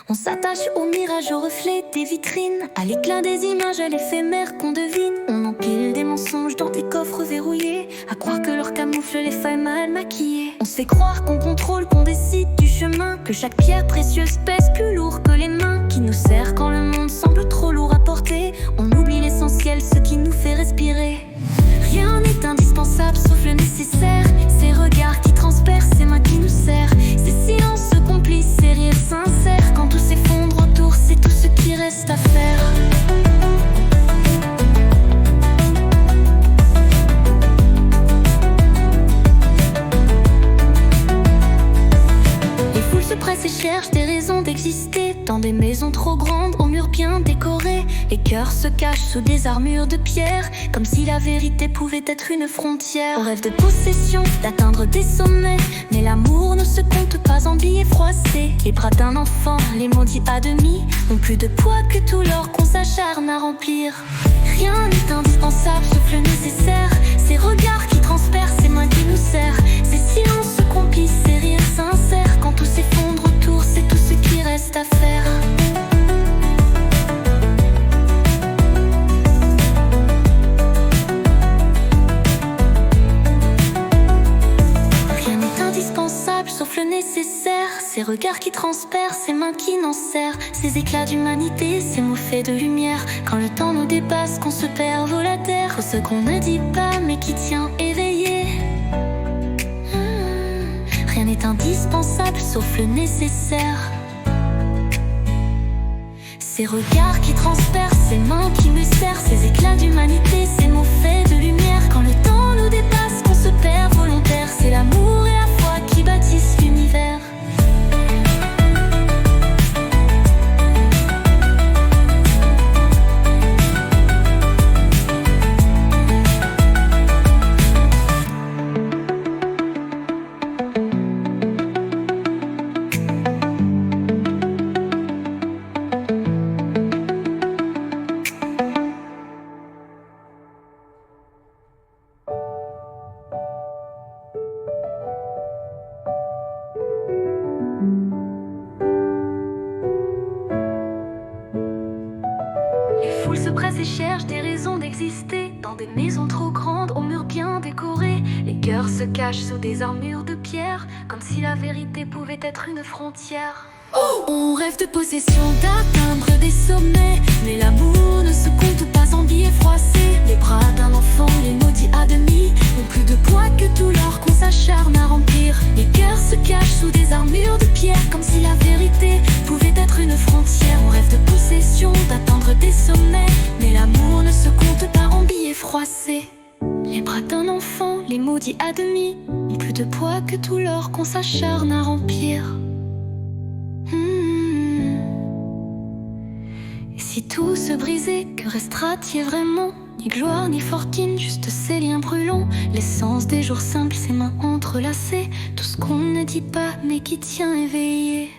On s'attache au mirage, au reflet des vitrines, à l'éclat des images, à l'éphémère qu'on devine. On empile des mensonges dans des coffres verrouillés, à croire que leur camoufle les failles mal maquillées. On se fait croire qu'on contrôle, qu'on décide du chemin, que chaque pierre précieuse pèse plus lourd que les mains, qui nous sert quand le monde semble trop lourd à porter. On oublie l'essentiel, ce qui nous fait respirer. Rien n'est indispensable sauf le nécessaire. Ces regards qui transpercent, ces mains qui nous serrent, ces silences complices, ces rires sincères. Quand tout s'effondre autour, c'est tout ce qui reste à faire. Les foules se pressent et cherchent des raisons d'exister, dans des maisons trop grandes, aux murs bien décorés. Les cœurs se cachent sous des armures de pierre, comme si la vérité pouvait être une frontière. On rêve de possession, d'atteindre des sommets, mais l'amour ne se compte pas en billets froissés. Les bras d'un enfant, les maudits à demi, ont plus de poids que tout l'or qu'on s'acharne à remplir. Rien n'est indispensable sauf le nécessaire. Ces regards qui transpercent, ces mains qui nous serrent, ces silences complices, ces rires sincères. Quand tout s'effondre autour, c'est tout ce qui reste à faire. Sauf le nécessaire, ces regards qui transpercent, ces mains qui n'en serrent, ces éclats d'humanité, ces mots faits de lumière. Quand le temps nous dépasse, qu'on se perd volataire, ce qu'on ne dit pas mais qui tient éveillé. Rien n'est indispensable sauf le nécessaire. Ces regards qui transpercent, ces mains qui me serrent, ces éclats d'humanité, ces mots faits de lumière. Quand le temps nous dépasse, qu'on se perd volontaire, c'est l'amour et la foi qui bâtissent l'univers. Les foules se pressent et cherchent des raisons d'exister, dans des maisons trop grandes, aux murs bien décorés. Les cœurs se cachent sous des armures de pierre, comme si la vérité pouvait être une frontière. On rêve de possession, d'atteindre des sommets, mais l'amour ne se compte pas en billets froissés. Les bras d'un enfant, les maudits à demi, ont plus de poids que tout l'or qu'on s'acharne à remplir. Les cœurs se cachent sous des armures de pierre, comme si la vérité pouvait être une frontière. On rêve de possession, d'atteindre des sommets, mais l'amour ne se compte pas en billets froissés. Les bras d'un enfant, les maudits à demi, ont plus de poids que tout l'or qu'on s'acharne à remplir. Et si tout se brisait, que restera-t-il vraiment? Ni gloire, ni fortune, juste ces liens brûlants. L'essence des jours simples, ces mains entrelacées, tout ce qu'on ne dit pas mais qui tient éveillé.